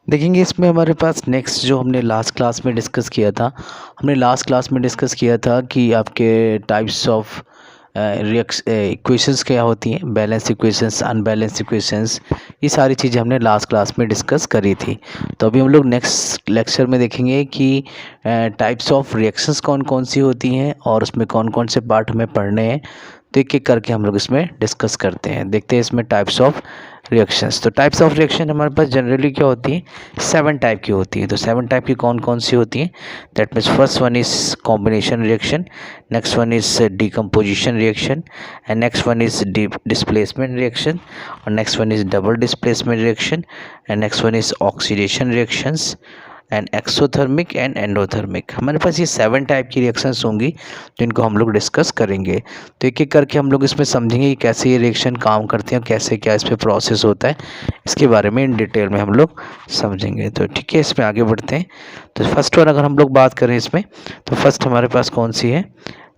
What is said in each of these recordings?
देखेंगे इसमें हमारे पास नेक्स्ट जो हमने लास्ट क्लास में डिस्कस किया था, कि आपके टाइप्स ऑफ इक्वेशंस क्या होती हैं, बैलेंस इक्वेशंस, अनबैलेंस इक्वेशंस, ये सारी चीज़ें हमने लास्ट क्लास में डिस्कस करी थी। तो अभी हम लोग नेक्स्ट लेक्चर में देखेंगे कि टाइप्स ऑफ रिएक्शंस कौन कौन सी होती हैं और उसमें कौन कौन से पार्ट हमें पढ़ने हैं। तो एक एक करके हम लोग इसमें डिस्कस करते हैं। देखते हैं इसमें टाइप्स ऑफ रिएक्शंस। तो टाइप्स ऑफ रिएक्शन हमारे पास जनरली क्या होती है, 7 टाइप की होती है। तो 7 टाइप की कौन कौन सी होती हैं, that means first one is combination reaction, next one is decomposition reaction, and next one is displacement reaction, और next one is double displacement reaction, and next one is oxidation reactions, and exothermic and endothermic. हमारे पास ये 7 type की reactions होंगी जिनको हम लोग discuss करेंगे। तो एक एक करके हम लोग इसमें समझेंगे कि कैसे ये रिएक्शन काम करते हैं और कैसे क्या इस पर प्रोसेस होता है, इसके बारे में इन डिटेल में हम लोग समझेंगे। तो ठीक है, इसमें आगे बढ़ते हैं। तो फर्स्ट वन अगर हम लोग बात करें इसमें, तो फर्स्ट हमारे पास कौन सी है,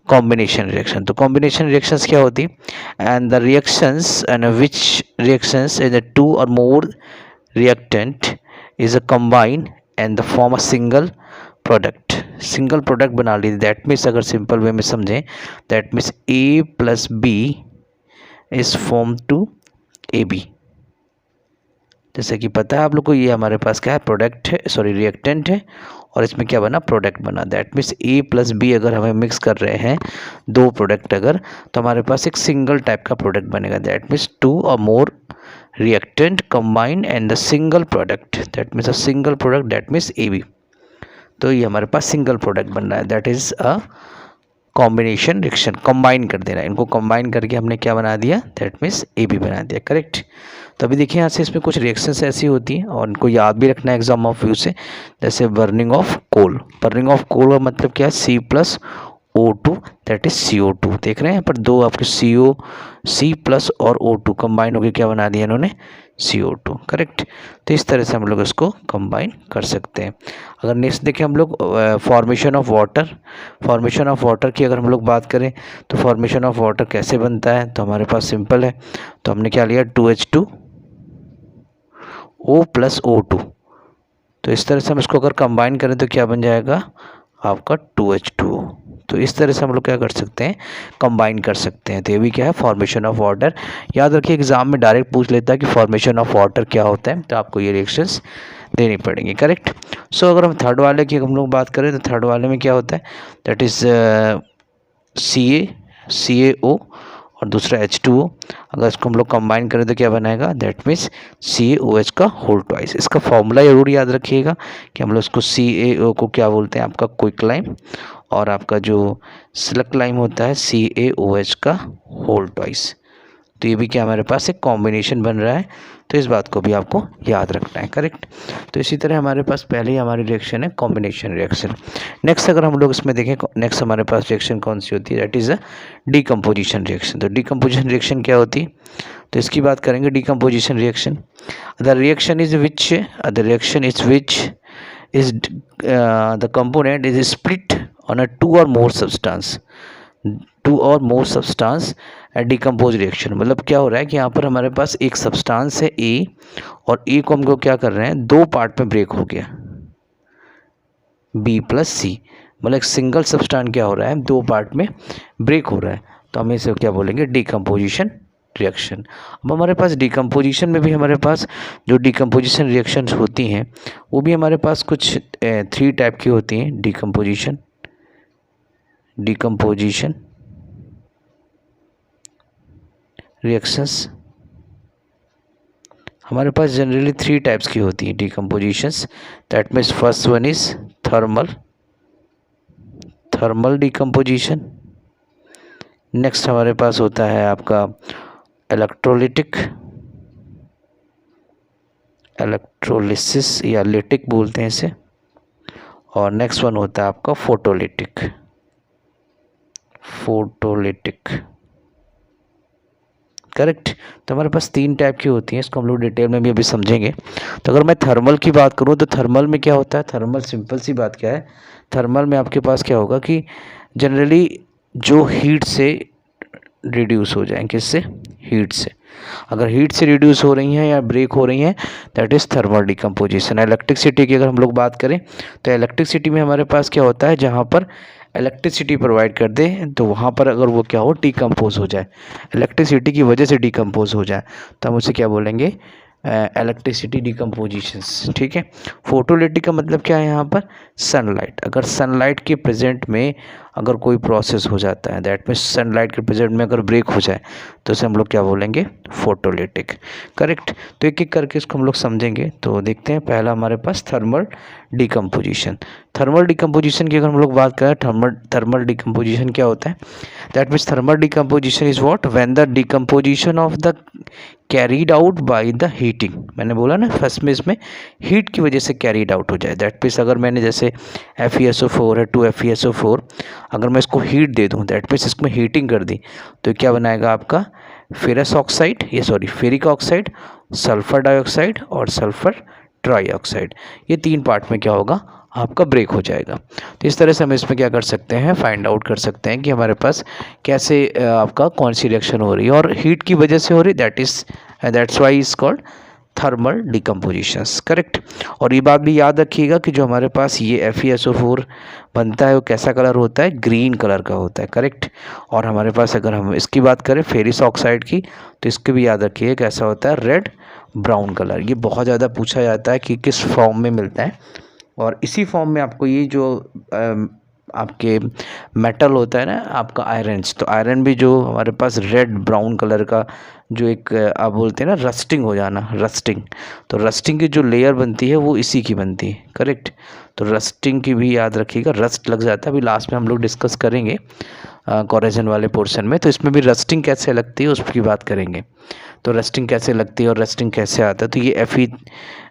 कॉम्बिनेशन रिएक्शन। तो कॉम्बिनेशन रिएक्शंस क्या होती है, and the reactions and which reactions in the 2 और more reactant is a combine and the form a single product बना लीजिए। दैट मीन्स अगर सिंपल वे में समझें, that means A plus B is form to A B. जैसे कि पता है आप लोग को, ये हमारे पास क्या है, प्रोडक्ट है, सॉरी रिएक्टेंट है, और इसमें क्या बना, प्रोडक्ट बना। That means A plus B अगर हमें मिक्स कर रहे हैं, दो प्रोडक्ट अगर, तो हमारे पास एक सिंगल टाइप का प्रोडक्ट बनेगा। दैट मीन्स 2 और मोर reactant combine and the single product, that means a single product, that means AB। तो ये हमारे पास सिंगल प्रोडक्ट बन रहा है, that is a combination reaction. Combine कर देना, इनको कंबाइन करके हमने क्या बना दिया, दैट मीन्स AB बना दिया, करेक्ट। तो अभी देखिए यहाँ से इसमें कुछ रिएक्शंस ऐसी होती हैं और इनको याद भी रखना है एग्जाम ऑफ व्यू से। जैसे बर्निंग ऑफ कोल का मतलब क्या है, C+O2 दैट इज CO2। देख रहे हैं यहाँ पर दो आपके C प्लस और O2 कंबाइन होकर क्या बना दिया इन्होंने, CO2, करेक्ट। तो इस तरह से हम लोग इसको कंबाइन कर सकते हैं। अगर नेक्स्ट देखें हम लोग फॉर्मेशन ऑफ वाटर की अगर हम लोग बात करें, तो फॉर्मेशन ऑफ वाटर कैसे बनता है, तो हमारे पास सिंपल है। तो हमने क्या लिया, 2H2O प्लस O2। तो इस तरह से हम इसको अगर कंबाइन करें तो क्या बन जाएगा आपका 2H2O। तो इस तरह से हम लोग क्या कर सकते हैं, कंबाइन कर सकते हैं। तो ये भी क्या है, फॉर्मेशन ऑफ वाटर। याद रखिए एग्जाम में डायरेक्ट पूछ लेता है कि फॉर्मेशन ऑफ वाटर क्या होता है, तो आपको ये रिएक्शंस देनी पड़ेंगी, करेक्ट। सो अगर हम थर्ड वाले की हम लोग बात करें, तो थर्ड वाले में क्या होता है, दैट इज CaO और दूसरा H2O। अगर इसको हम लोग कंबाइन करें तो क्या बनाएगा, दैट मीन्स CaOH का होल ट्वाइस। इसका फॉर्मूला जरूर याद रखिएगा कि हम लोग इसको CaO को क्या बोलते हैं, आपका क्विकलाइम, और आपका जो स्लक्लाइम होता है CaOH का होल ट्वाइस। तो ये भी क्या हमारे पास एक कॉम्बिनेशन बन रहा है, तो इस बात को भी आपको याद रखना है, करेक्ट। तो इसी तरह हमारे पास पहले ही हमारी रिएक्शन है कॉम्बिनेशन रिएक्शन। नेक्स्ट अगर हम लोग इसमें देखें, नेक्स्ट हमारे पास रिएक्शन कौन सी होती है, that is a decomposition reaction. तो डिकम्पोजिशन रिएक्शन क्या होती है, तो इसकी बात करेंगे। Decomposition reaction, the reaction is which is the component is split on a two or more substance decompose reaction. मतलब क्या हो रहा है कि यहाँ पर हमारे पास एक सब्सटेंस है A, और A को हमको क्या कर रहे हैं, दो पार्ट में ब्रेक हो गया, B प्लस C। मतलब एक सिंगल सब्सटेंस क्या हो रहा है, दो पार्ट में ब्रेक हो रहा है, तो हम इसे क्या बोलेंगे, डिकम्पोजिशन रिएक्शन। अब हमारे पास डिकम्पोजिशन में भी हमारे पास जो डिकम्पोजिशन रिएक्शंस होती हैं, वो भी हमारे पास कुछ 3 टाइप की होती हैं। डिकम्पोजिशन रिएक्शंस हमारे पास जनरली 3 टाइप्स की होती हैं decompositions. That means first one is thermal decomposition. Next हमारे पास होता है आपका इलेक्ट्रोलिसिस या लिटिक बोलते हैं इसे, और नेक्स्ट वन होता है आपका फोटोलिटिक, करेक्ट। तो हमारे पास 3 टाइप की होती हैं, इसको हम लोग डिटेल में भी अभी समझेंगे। तो अगर मैं थर्मल की बात करूं, तो थर्मल में क्या होता है, थर्मल सिंपल सी बात क्या है, थर्मल में आपके पास क्या होगा कि जनरली जो हीट से रिड्यूस हो जाए, किससे, हीट से। अगर हीट से रिड्यूस हो रही हैं या ब्रेक हो रही हैं, that is thermal decomposition. Electricity की अगर हम लोग बात करें तो इलेक्ट्रिसिटी में हमारे पास क्या होता है, जहाँ पर इलेक्ट्रिसिटी प्रोवाइड कर दे तो वहाँ पर अगर वो क्या हो, डिकम्पोज हो जाए, इलेक्ट्रिसिटी की वजह से डिकम्पोज हो जाए, तो हम उसे क्या बोलेंगे, इलेक्ट्रिसिटी डिकम्पोजिशंस। ठीक है। फोटोलिटिक का मतलब क्या है यहाँ पर, सनलाइट। अगर सनलाइट के प्रेजेंट में अगर कोई प्रोसेस हो जाता है, दैट मीन्स सनलाइट के प्रेजेंट में अगर ब्रेक हो जाए तो उसे हम लोग क्या बोलेंगे, फोटोलिटिक। करेक्ट। तो एक एक करके इसको हम लोग समझेंगे। तो देखते हैं, पहला हमारे पास थर्मल डिकम्पोजिशन। थर्मल डिकम्पोजिशन की अगर हम लोग बात करें, थर्मल डिकम्पोजिशन क्या होता है, that means thermal decomposition is what, when the decomposition of the carried out by the heating. मैंने बोला ना फर्स्ट में, इसमें हीट की वजह से कैरीड आउट हो जाए। दैट मीन्स अगर मैंने जैसे FeSO4 है, 2FeSO4, अगर मैं इसको हीट दे दूं, दैट मीन्स इसमें हीटिंग कर दी, तो क्या बनाएगा आपका ferrous oxide, ferric oxide, sulphur dioxide और सल्फर ट्राईऑक्साइड। ये 3 पार्ट में क्या होगा, आपका ब्रेक हो जाएगा। तो इस तरह से हम इसमें क्या कर सकते हैं, फाइंड आउट कर सकते हैं कि हमारे पास कैसे आपका कौन सी रिएक्शन हो रही है, और हीट की वजह से हो रही, that's why is called thermal decompositions. Correct. और ये बात भी याद रखिएगा कि जो हमारे पास ये FeSO4 बनता है वो कैसा कलर होता है, ग्रीन कलर का होता है। करेक्ट। और हमारे पास अगर हम इसकी बात करें फेरिस ऑक्साइड की, तो इसके भी याद रखिए कैसा होता है, रेड ब्राउन कलर। ये बहुत ज़्यादा पूछा जाता है कि किस फॉर्म में मिलता है, और इसी फॉर्म में आपको ये जो आपके मेटल होता है ना आपका आयरन्स, तो आयरन भी जो हमारे पास रेड ब्राउन कलर का जो एक आप बोलते हैं ना रस्टिंग हो जाना, रस्टिंग, तो रस्टिंग की जो लेयर बनती है वो इसी की बनती है। करेक्ट। तो रस्टिंग की भी याद रखिएगा, रस्ट लग जाता है, अभी लास्ट में हम लोग डिस्कस करेंगे कोरेजन वाले पोर्शन में, तो इसमें भी रस्टिंग कैसे लगती है उसकी बात करेंगे। तो रस्टिंग कैसे लगती है और रस्टिंग कैसे आता है, तो ये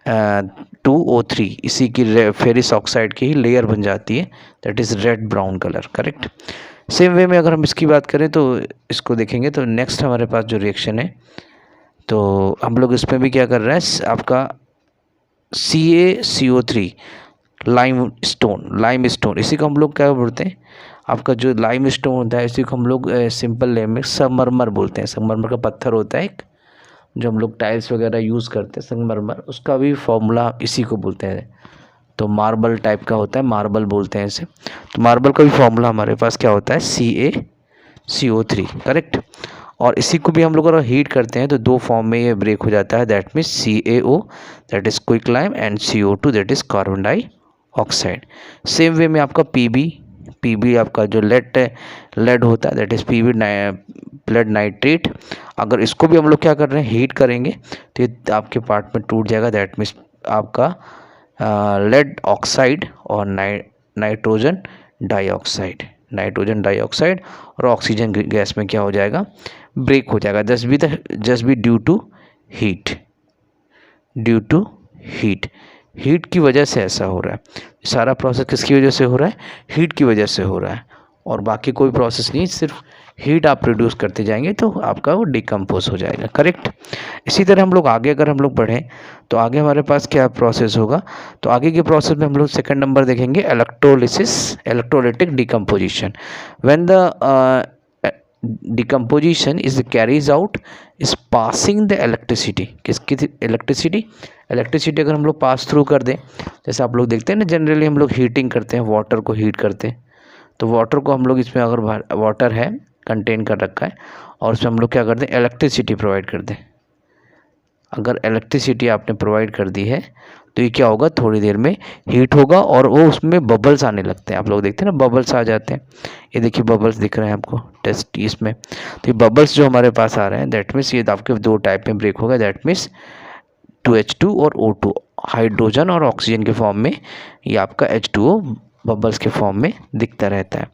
Fe2O3 इसी की फेरिस ऑक्साइड की ही लेयर बन जाती है, that is red brown colour. Correct. Same way में अगर हम इसकी बात करें तो इसको देखेंगे, तो नेक्स्ट हमारे पास जो रिएक्शन है, तो हम लोग इसमें भी क्या कर रहे हैं, आपका CaCO3 लाइम स्टोन, इसी को हम लोग क्या बोलते हैं, आपका जो लाइम स्टोन होता है इसी को हम लोग सिंपल नेम में संगमरमर बोलते हैं। संगमरमर का पत्थर होता है एक, जो हम लोग टाइल्स वगैरह यूज़ करते हैं, संगमरमर, उसका भी फॉर्मूला इसी को बोलते हैं। तो मार्बल टाइप का होता है, मार्बल बोलते हैं इसे। तो मार्बल का भी फॉर्मूला हमारे पास क्या होता है, CaCO3। करेक्ट। और इसी को भी हम लोग अगर हीट करते हैं तो 2 फॉर्म में ये ब्रेक हो जाता है, that means CaO that is quicklime and CO2 that is carbon dioxide. Same way में आपका पीबी आपका जो लेड होता है, that is PB lead nitrate. अगर इसको भी हम लोग क्या कर रहे हैं, हीट करेंगे तो ये आपके पार्ट में टूट जाएगा, दैट मीन्स आपका लेड ऑक्साइड और नाइट्रोजन डाइऑक्साइड और ऑक्सीजन गैस में क्या हो जाएगा, ब्रेक हो जाएगा। Just be due to heat की वजह से ऐसा हो रहा है। सारा प्रोसेस किसकी वजह से हो रहा है, हीट की वजह से हो रहा है, और बाकी कोई प्रोसेस नहीं, सिर्फ हीट आप प्रोड्यूस करते जाएंगे तो आपका वो डिकम्पोज हो जाएगा। करेक्ट। इसी तरह हम लोग आगे अगर हम लोग बढ़ें तो आगे हमारे पास क्या प्रोसेस होगा, तो आगे के प्रोसेस में हम लोग सेकंड नंबर देखेंगे, electrolytic decomposition. When the decomposition is carries out is passing the electricity. किसकी इलेक्ट्रिसिटी अगर हम लोग पास थ्रू कर दें, जैसे आप लोग देखते हैं ना जनरली हम लोग हीटिंग करते हैं, वाटर को हीट करते हैं, तो वाटर को हम लोग इसमें अगर वाटर है कंटेन कर रखा है और उसमें हम लोग क्या करते हैं, इलेक्ट्रिसिटी प्रोवाइड कर दें। अगर इलेक्ट्रिसिटी आपने प्रोवाइड कर दी है तो ये क्या होगा, थोड़ी देर में हीट होगा और वो उसमें बबल्स आने लगते हैं। आप लोग देखते हैं ना बबल्स आ जाते हैं, ये देखिए बबल्स दिख रहे हैं आपको टेस्ट इसमें। तो ये बबल्स जो हमारे पास आ रहे हैं, दैट मीन्स ये आपके 2 टाइप में ब्रेक होगा, दैट मीन्स 2H2 और O2, हाइड्रोजन और ऑक्सीजन के फॉर्म में, ये आपका H2O बबल्स के फॉर्म में दिखता रहता है।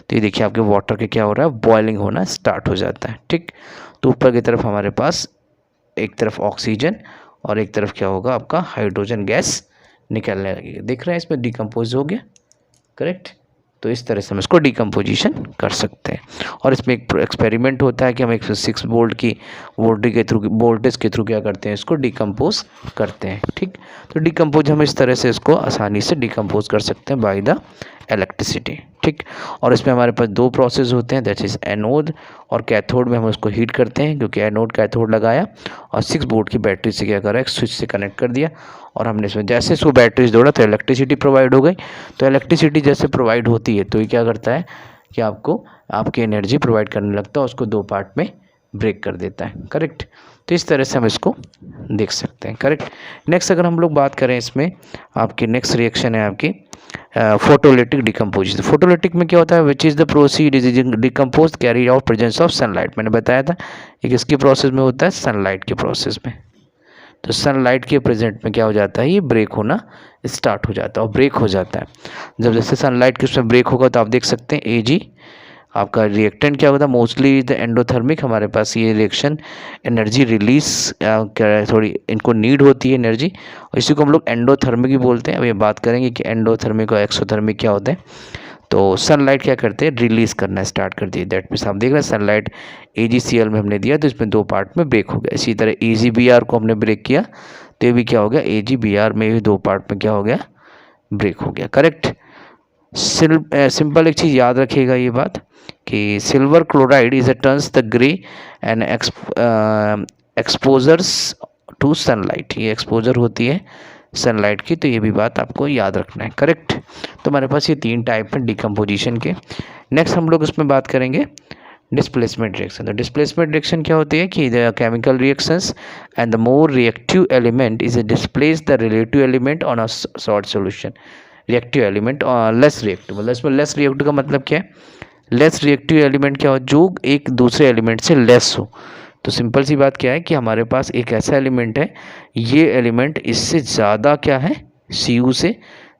तो ये देखिए आपके वाटर के क्या हो रहा है, बॉइलिंग होना स्टार्ट हो जाता है। ठीक। तो ऊपर की तरफ हमारे पास एक तरफ ऑक्सीजन और एक तरफ क्या होगा, आपका हाइड्रोजन गैस निकलने लगेगी। दिख रहा है इसमें डिकम्पोज हो गया। करेक्ट। तो इस तरह से हम इसको डिकम्पोजिशन कर सकते हैं। और इसमें एक एक्सपेरिमेंट होता है कि हम 106 वोल्ट की वोल्टेज के थ्रू क्या करते हैं, इसको डिकम्पोज करते हैं। ठीक। तो डिकम्पोज हम इस तरह से इसको आसानी से डिकम्पोज कर सकते हैं बाय द इलेक्ट्रिसिटी। ठीक। और इसमें हमारे पास दो प्रोसेस होते हैं, दैट इज़ एनोड और कैथोड में हम उसको हीट करते हैं, क्योंकि एनोड कैथोड लगाया और 6 वोल्ट की बैटरी से क्या करा, एक स्विच से कनेक्ट कर दिया और हमने इसमें जैसे इसको बैटरी से जोड़ा तो इलेक्ट्रिसिटी प्रोवाइड हो गई। तो इलेक्ट्रिसिटी जैसे प्रोवाइड होती है तो ये क्या करता है कि आपको आपकी एनर्जी प्रोवाइड करने लगता है, उसको दो पार्ट में ब्रेक कर देता है, करेक्ट। तो इस तरह से हम इसको देख सकते हैं, करेक्ट। नेक्स्ट अगर हम लोग बात करें इसमें, आपकी नेक्स्ट रिएक्शन है आपकी फोटोलिटिक डिकम्पोजिशन। फोटोलिटिक में क्या होता है, which is the proceed is decompose carry out presence of sunlight. मैंने बताया था ये किसकी प्रोसेस में होता है, सनलाइट के प्रोसेस में। तो सनलाइट के प्रेजेंट में क्या हो जाता है, ये ब्रेक होना स्टार्ट हो जाता है और ब्रेक हो जाता है। जब जैसे सनलाइट के उसमें ब्रेक होगा तो आप देख सकते हैं Ag आपका रिएक्टेंट क्या होता है, मोस्टली द एंडोथर्मिक। हमारे पास ये रिएक्शन एनर्जी रिलीज थोड़ी इनको नीड होती है एनर्जी, और इसी को हम लोग एंडोथर्मिक भी बोलते हैं। अब ये बात करेंगे कि एंडोथर्मिक और एक्सोथर्मिक क्या होते हैं। तो सनलाइट क्या करते हैं, रिलीज करना स्टार्ट कर दिए। दैट मीन्स आप देख रहे हैं सनलाइट AgCl में हमने दिया तो इसमें दो पार्ट में ब्रेक हो गया। इसी तरह AgBr को हमने ब्रेक किया तो ये भी क्या हो गया, AgBr में भी दो पार्ट में क्या हो गया, ब्रेक हो गया, करेक्ट। सिंपल एक चीज़ याद रखिएगा ये बात कि silver chloride is a turns the grey and exposures to sunlight. ये एक्सपोजर होती है सनलाइट की, तो ये भी बात आपको याद रखना है, करेक्ट। तो हमारे पास ये तीन टाइप हैं डिकम्पोजिशन के। नेक्स्ट हम लोग इसमें बात करेंगे डिस्प्लेसमेंट रिएक्शन। तो डिस्प्लेसमेंट रिएक्शन क्या होती है कि the chemical reactions and the more reactive element is displace the relative element on a salt solution. Reactive element और लेस रिएक्टिव, मतलब इसमें लेस रिएक्टिव का मतलब क्या है, लेस रिएक्टिव एलिमेंट क्या हो, जो एक दूसरे एलिमेंट से लेस हो। तो सिंपल सी बात क्या है कि हमारे पास एक ऐसा एलिमेंट है, ये एलिमेंट इससे ज़्यादा क्या है, Cu से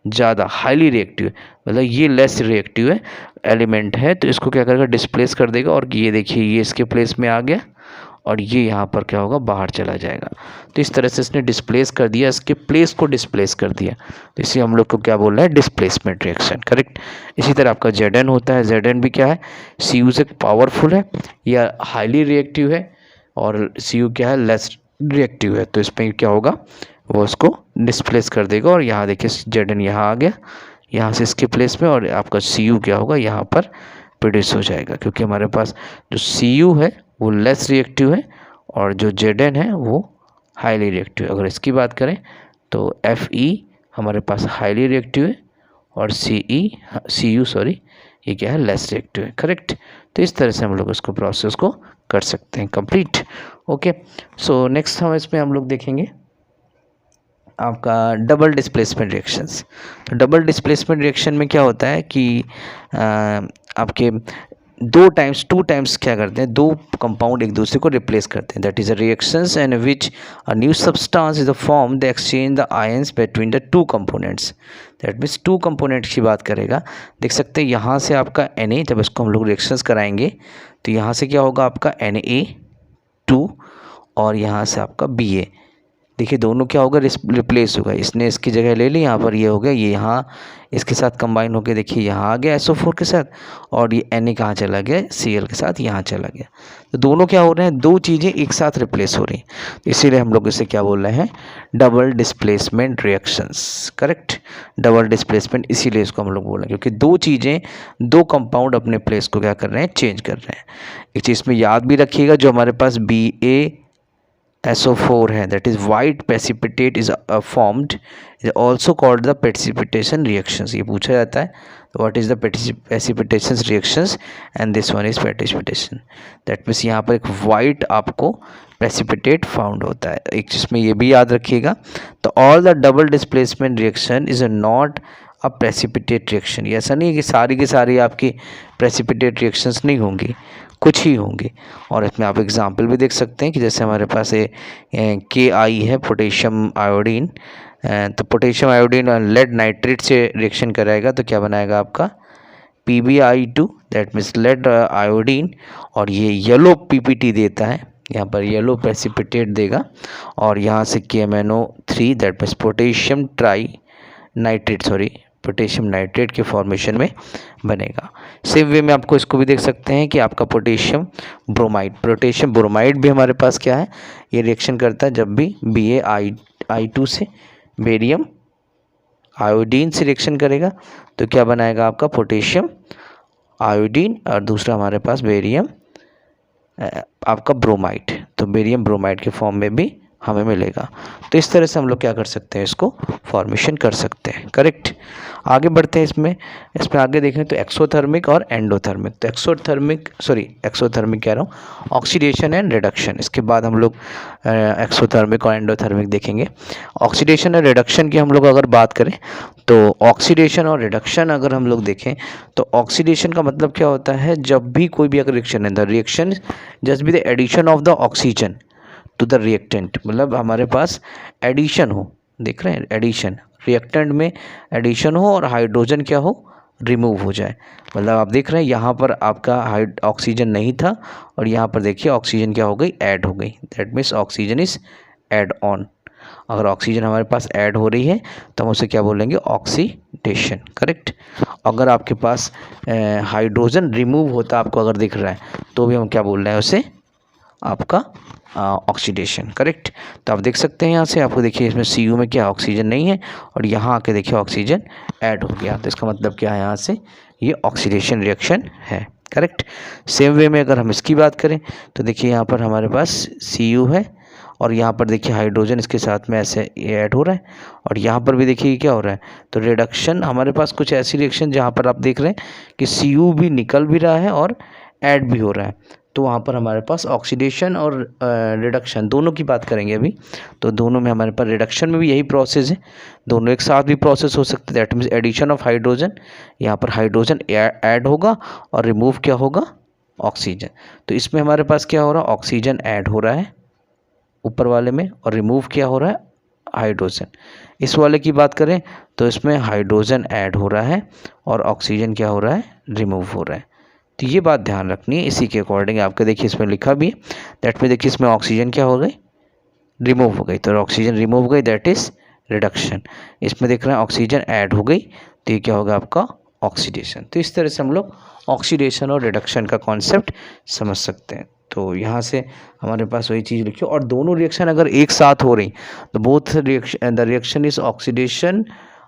ज़्यादा हाईली रिएक्टिव है, मतलब ये लेस रिएक्टिव है एलिमेंट है, तो इसको क्या करेगा, डिस्प्लेस कर देगा। और ये देखिए ये इसके प्लेस में आ गया और ये यहाँ पर क्या होगा, बाहर चला जाएगा। तो इस तरह से इसने डिस्प्लेस कर दिया, इसके प्लेस को डिस्प्लेस कर दिया, तो इसे हम लोग को क्या बोल रहा है, डिस्प्लेसमेंट रिएक्शन, करेक्ट। इसी तरह आपका Zn होता है, Zn भी क्या है, Cu से पावरफुल है या हाईली रिएक्टिव है, और Cu क्या है, लेस रिएक्टिव है। तो इसमें क्या होगा, वो उसको डिस्प्लेस कर देगा और यहाँ देखिए Zn यहाँ आ गया, यहाँ से इसके प्लेस में, और आपका Cu क्या होगा, यहाँ पर प्रोड्यूस हो जाएगा, क्योंकि हमारे पास जो Cu है वो लेस रिएक्टिव है और जो Zn है वो हाईली रिएक्टिव है। अगर इसकी बात करें तो Fe हमारे पास हाईली रिएक्टिव है और Cu ये क्या है, लेस रिएक्टिव है, करेक्ट। तो इस तरह से हम लोग इसको प्रोसेस को कर सकते हैं कंप्लीट। ओके, सो नेक्स्ट हम लोग देखेंगे आपका डबल डिस्प्लेसमेंट रिएक्शंस। तो डबल डिस्प्लेसमेंट रिएक्शन में क्या होता है कि आपके टू टाइम्स क्या करते हैं, दो कंपाउंड एक दूसरे को रिप्लेस करते हैं। That is a reactions and which a new substance is a form the exchange the ions between the two components. That means two components की बात करेगा। देख सकते हैं यहाँ से आपका Na, जब इसको हम लोग रिएक्शंस कराएंगे तो यहाँ से क्या होगा आपका Na2 और यहाँ से आपका Ba। देखिए दोनों क्या होगा, रिप्लेस होगा, इसने इसकी जगह ले ली, यहाँ पर ये हो गया, ये यहाँ इसके साथ कंबाइन होकर देखिए यहाँ आ गया SO4 के साथ, और ये Na कहाँ चला गया, Cl के साथ यहाँ चला गया। तो दोनों क्या हो रहे हैं, दो चीज़ें एक साथ रिप्लेस हो रही हैं, तो इसीलिए हम लोग इसे क्या बोल रहे हैं, double displacement reactions, correct. Double displacement इसीलिए इसको हम लोग बोल रहे हैं, क्योंकि दो चीज़ें, दो कंपाउंड अपने प्लेस को क्या कर रहे हैं, चेंज कर रहे हैं। एक चीज़ में याद भी रखिएगा, जो हमारे पास BaSO4 है, that is white precipitate is formed, is also called the precipitation reactions। ये पूछा जाता है, what is the precipitation reactions and this one is precipitation। that means यहाँ पर एक white आपको precipitate found होता है। एक चीज़ में ये भी याद रखिएगा, तो all the double displacement reaction is not a precipitate reaction। ये ऐसा नहीं है कि की सारी आपकी precipitate reactions नहीं होंगी, कुछ ही होंगे। और इसमें आप एग्जाम्पल भी देख सकते हैं कि जैसे हमारे पास KI है, पोटेशियम आयोडीन, तो पोटेशियम आयोडीन और लेड नाइट्रेट से रिएक्शन कराएगा तो क्या बनाएगा आपका PbI2, that means lead iodine, और ये येलो PPT देता है, यहाँ पर येलो प्रेसिपिटेट देगा, और यहाँ से KMNO3 that means potassium nitrate के फॉर्मेशन में बनेगा। सेम वे में आपको इसको भी देख सकते हैं कि आपका पोटेशियम ब्रोमाइड भी हमारे पास क्या है, ये रिएक्शन करता है जब भी BaI2 से बेरियम आयोडीन से रिएक्शन करेगा तो क्या बनाएगा आपका पोटेशियम आयोडीन, और दूसरा हमारे पास बेरियम आपका ब्रोमाइड, तो बेरियम ब्रोमाइड के फॉर्म में भी हमें मिलेगा। तो इस तरह से हम लोग क्या कर सकते हैं, इसको फॉर्मेशन कर सकते हैं। करेक्ट। आगे बढ़ते हैं इसमें आगे देखें तो एक्सोथर्मिक और एंडोथर्मिक। तो एक्सोथर्मिक कह रहा हूँ, ऑक्सीडेशन एंड रिडक्शन। इसके बाद हम लोग एक्सोथर्मिक और एंडोथर्मिक देखेंगे। ऑक्सीडेशन और रिडक्शन की हम लोग अगर बात करें तो ऑक्सीडेशन और रिडक्शन अगर हम लोग देखें तो ऑक्सीडेशन का मतलब क्या होता है, जब भी कोई भी अगर रिएक्शन है, the reaction just be the addition of the oxygen to the reactant, मतलब हमारे पास एडिशन हो, देख रहे हैं एडिशन, रिएक्टेंट में एडिशन हो और हाइड्रोजन क्या हो, रिमूव हो जाए। मतलब आप देख रहे हैं यहाँ पर आपका ऑक्सीजन नहीं था और यहाँ पर देखिए ऑक्सीजन क्या हो गई, ऐड हो गई। That means oxygen is add on. अगर ऑक्सीजन हमारे पास ऐड हो रही है तो हम उसे क्या बोलेंगे, ऑक्सीडेशन। करेक्ट। अगर आपके पास हाइड्रोजन रिमूव होता आपको अगर दिख रहा है तो भी हम क्या बोल रहे हैं उसे, आपका ऑक्सीडेशन। करेक्ट। तो आप देख सकते हैं यहाँ से, आपको देखिए इसमें Cu में क्या ऑक्सीजन नहीं है और यहाँ आके देखिए ऑक्सीजन ऐड हो गया, तो इसका मतलब क्या है, यहाँ से ये ऑक्सीडेशन रिएक्शन है। करेक्ट। सेम वे में अगर हम इसकी बात करें तो देखिए यहाँ पर हमारे पास Cu है और यहाँ पर देखिए हाइड्रोजन इसके साथ में ऐसे ऐड हो रहा है और यहाँ पर भी देखिए क्या हो रहा है, तो रिडक्शन हमारे पास कुछ ऐसी रिएक्शन जहाँ पर आप देख रहे हैं कि Cu भी निकल भी रहा है और ऐड भी हो रहा है, तो वहाँ पर हमारे पास ऑक्सीडेशन और रिडक्शन दोनों की बात करेंगे अभी। तो दोनों में हमारे पास रिडक्शन में भी यही प्रोसेस है, दोनों एक साथ भी प्रोसेस हो सकते हैं। That means addition of hydrogen, यहाँ पर हाइड्रोजन ऐड होगा और रिमूव क्या होगा, ऑक्सीजन। तो इसमें हमारे पास क्या हो रहा है, ऑक्सीजन ऐड हो रहा है ऊपर वाले में और रिमूव क्या हो रहा है, हाइड्रोजन। इस वाले की बात करें तो इसमें हाइड्रोजन ऐड हो रहा है और ऑक्सीजन क्या हो रहा है, रिमूव हो रहा है। तो ये बात ध्यान रखनी है, इसी के अकॉर्डिंग आपके देखिए इसमें लिखा भी है। दैट में देखिए इसमें ऑक्सीजन क्या हो गई, रिमूव हो गई, तो ऑक्सीजन रिमूव हो गई, दैट इज रिडक्शन। इसमें देख रहे हैं ऑक्सीजन ऐड हो गई, तो ये क्या होगा आपका ऑक्सीडेशन। तो इस तरह से हम लोग ऑक्सीडेशन और रिडक्शन का कॉन्सेप्ट समझ सकते हैं। तो यहाँ से हमारे पास वही चीज़ लिखी, और दोनों रिएक्शन अगर एक साथ हो रही तो both reaction, the reaction is oxidation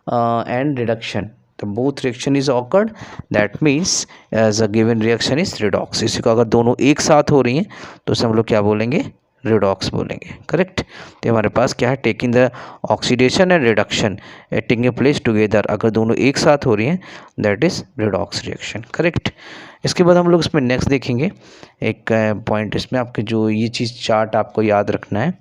and reduction, तो both reaction is occurred, that means as a given reaction is redox. इसी को अगर दोनों एक साथ हो रही हैं तो उसे हम लोग क्या बोलेंगे, रिडॉक्स बोलेंगे। करेक्ट। तो हमारे पास क्या है, taking the oxidation and reduction taking a place together, अगर दोनों एक साथ हो रही हैं that is redox reaction. Correct. इसके बाद हम लोग इसमें नेक्स्ट देखेंगे एक पॉइंट, इसमें आपके जो ये चीज़ चार्ट आपको याद रखना है।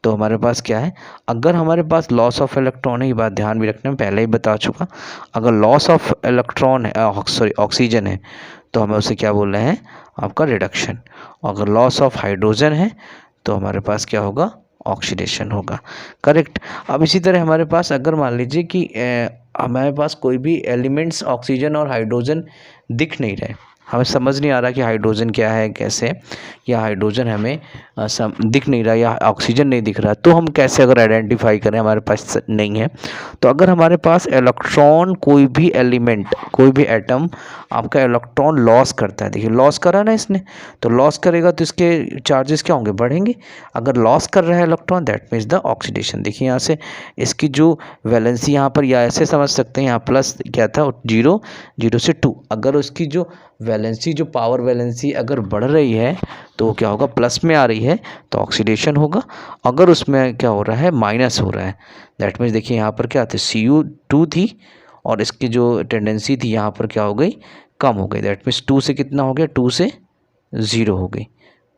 तो हमारे पास क्या है, अगर हमारे पास लॉस ऑफ इलेक्ट्रॉन है, ये बात ध्यान भी रखना, मैं पहले ही बता चुका, अगर लॉस ऑफ इलेक्ट्रॉन है, ऑक्सीजन है, तो हमें उसे क्या बोल रहे हैं, आपका रिडक्शन। अगर लॉस ऑफ हाइड्रोजन है तो हमारे पास क्या होगा, ऑक्सीडेशन होगा। करेक्ट। अब इसी तरह हमारे पास अगर मान लीजिए कि हमारे पास कोई भी एलिमेंट्स ऑक्सीजन और हाइड्रोजन दिख नहीं रहे, हमें समझ नहीं आ रहा कि हाइड्रोजन क्या है, कैसे, या हाइड्रोजन हमें दिख नहीं रहा या ऑक्सीजन नहीं दिख रहा, तो हम कैसे अगर आइडेंटिफाई करें, हमारे पास नहीं है। तो अगर हमारे पास इलेक्ट्रॉन, कोई भी एलिमेंट, कोई भी एटम आपका इलेक्ट्रॉन लॉस करता है, देखिए लॉस करा ना इसने, तो लॉस करेगा तो इसके चार्जेस क्या होंगे, बढ़ेंगे। अगर लॉस कर रहा है electron that means the oxidation. देखिए यहाँ से इसकी जो वैलेंसी यहाँ पर, या ऐसे समझ सकते हैं, यहाँ प्लस क्या था, 0 0 से 2, अगर उसकी जो वैलेंसी, जो पावर वैलेंसी अगर बढ़ रही है तो क्या होगा, प्लस में आ रही है तो ऑक्सीडेशन होगा। अगर उसमें क्या हो रहा है, माइनस हो रहा है, दैट मीन्स देखिए यहाँ पर क्या था, Cu2 थी और इसकी जो टेंडेंसी थी यहाँ पर क्या हो गई, कम हो गई। दैट मीन्स 2 से कितना हो गया, 2 से 0 हो गई,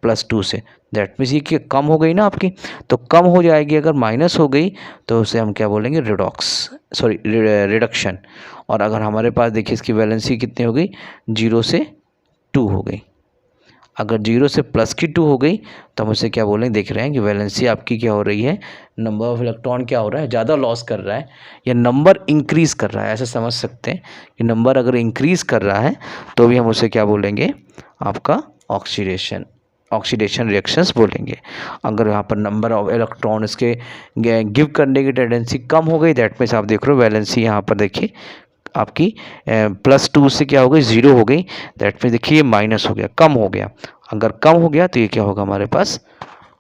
+2 से, दैट मीन्स ये कि कम हो गई ना आपकी, तो कम हो जाएगी। अगर माइनस हो गई तो उसे हम क्या बोलेंगे, रिडक्शन। और अगर हमारे पास देखिए इसकी वैलेंसी कितनी हो गई, 0 से 2 हो गई। अगर 0 से +2 हो गई तो हम उसे क्या बोलेंगे, देख रहे हैं कि वैलेंसी आपकी क्या हो रही है, नंबर ऑफ इलेक्ट्रॉन क्या हो रहा है, ज़्यादा लॉस कर रहा है या नंबर इंक्रीज़ कर रहा है। ऐसे समझ सकते हैं कि नंबर अगर इंक्रीज़ कर रहा है तो भी हम उसे क्या बोलेंगे, आपका ऑक्सीडेशन रिएक्शंस बोलेंगे। अगर यहाँ पर नंबर ऑफ इलेक्ट्रॉन इसके गिव करने की टेंडेंसी कम हो गई, दैट मीन्स आप देख रहे हो वैलेंसी यहाँ पर देखिए आपकी +2 से क्या हो गई, 0 हो गई, दैट मीन्स देखिए ये माइनस हो गया, कम हो गया। अगर कम हो गया तो ये क्या होगा, हमारे पास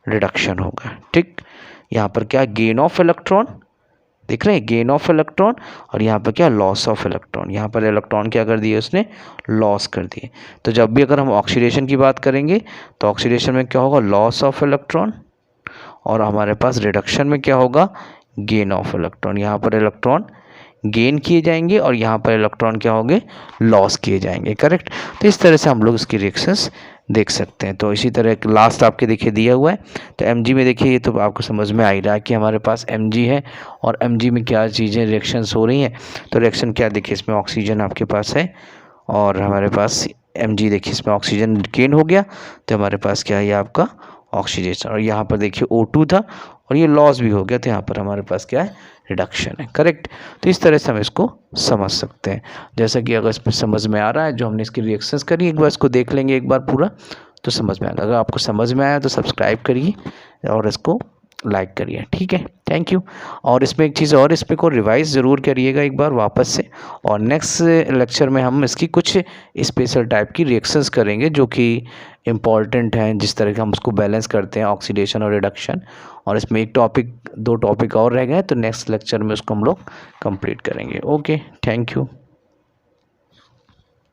रिडक्शन होगा। ठीक। यहाँ पर क्या, गेन ऑफ इलेक्ट्रॉन देख रहे हैं, गेन ऑफ इलेक्ट्रॉन, और यहाँ पर क्या, लॉस ऑफ इलेक्ट्रॉन। यहाँ पर इलेक्ट्रॉन क्या कर दिए उसने, लॉस कर दिए। तो जब भी अगर हम ऑक्सीडेशन की बात करेंगे तो ऑक्सीडेशन में क्या होगा, लॉस ऑफ इलेक्ट्रॉन, और हमारे पास रिडक्शन में क्या होगा, गेन ऑफ इलेक्ट्रॉन। यहाँ पर इलेक्ट्रॉन गेन किए जाएंगे और यहाँ पर इलेक्ट्रॉन क्या होंगे, लॉस किए जाएंगे। करेक्ट। तो इस तरह से हम लोग इसकी रिएक्शंस देख सकते हैं। तो इसी तरह लास्ट आपके देखिए दिया हुआ है, तो Mg में देखिए ये तो आपको समझ में आ ही रहा है कि हमारे पास Mg है और Mg में क्या चीज़ें रिएक्शंस हो रही हैं। तो रिएक्शन क्या देखिए, इसमें ऑक्सीजन आपके पास है और हमारे पास Mg देखिए इसमें ऑक्सीजन गेन हो गया, तो हमारे पास क्या है, ये आपका ऑक्सीडेशन, और यहाँ पर देखिए O2 था और ये लॉस भी हो गया, तो यहाँ पर हमारे पास क्या है, रिडक्शन है। करेक्ट। तो इस तरह से हम इसको समझ सकते हैं। जैसा कि अगर इसमें समझ में आ रहा है, जो हमने इसकी रिएक्शंस करी, एक बार इसको देख लेंगे एक बार पूरा, तो समझ में आएगा। अगर आपको समझ में आया तो सब्सक्राइब करिए और इसको लाइक करिए। ठीक है, थैंक यू। और इसमें एक चीज़ और, इसमें को रिवाइज ज़रूर करिएगा एक बार वापस से, और नेक्स्ट लेक्चर में हम इसकी कुछ स्पेशल टाइप की रिएक्शंस करेंगे जो कि इम्पॉर्टेंट हैं, जिस तरह का हम उसको बैलेंस करते हैं, ऑक्सीडेशन और रिडक्शन। और इसमें एक टॉपिक, 2 टॉपिक और रह गए, तो नेक्स्ट लेक्चर में उसको हम लोग कंप्लीट करेंगे। Okay, thank you.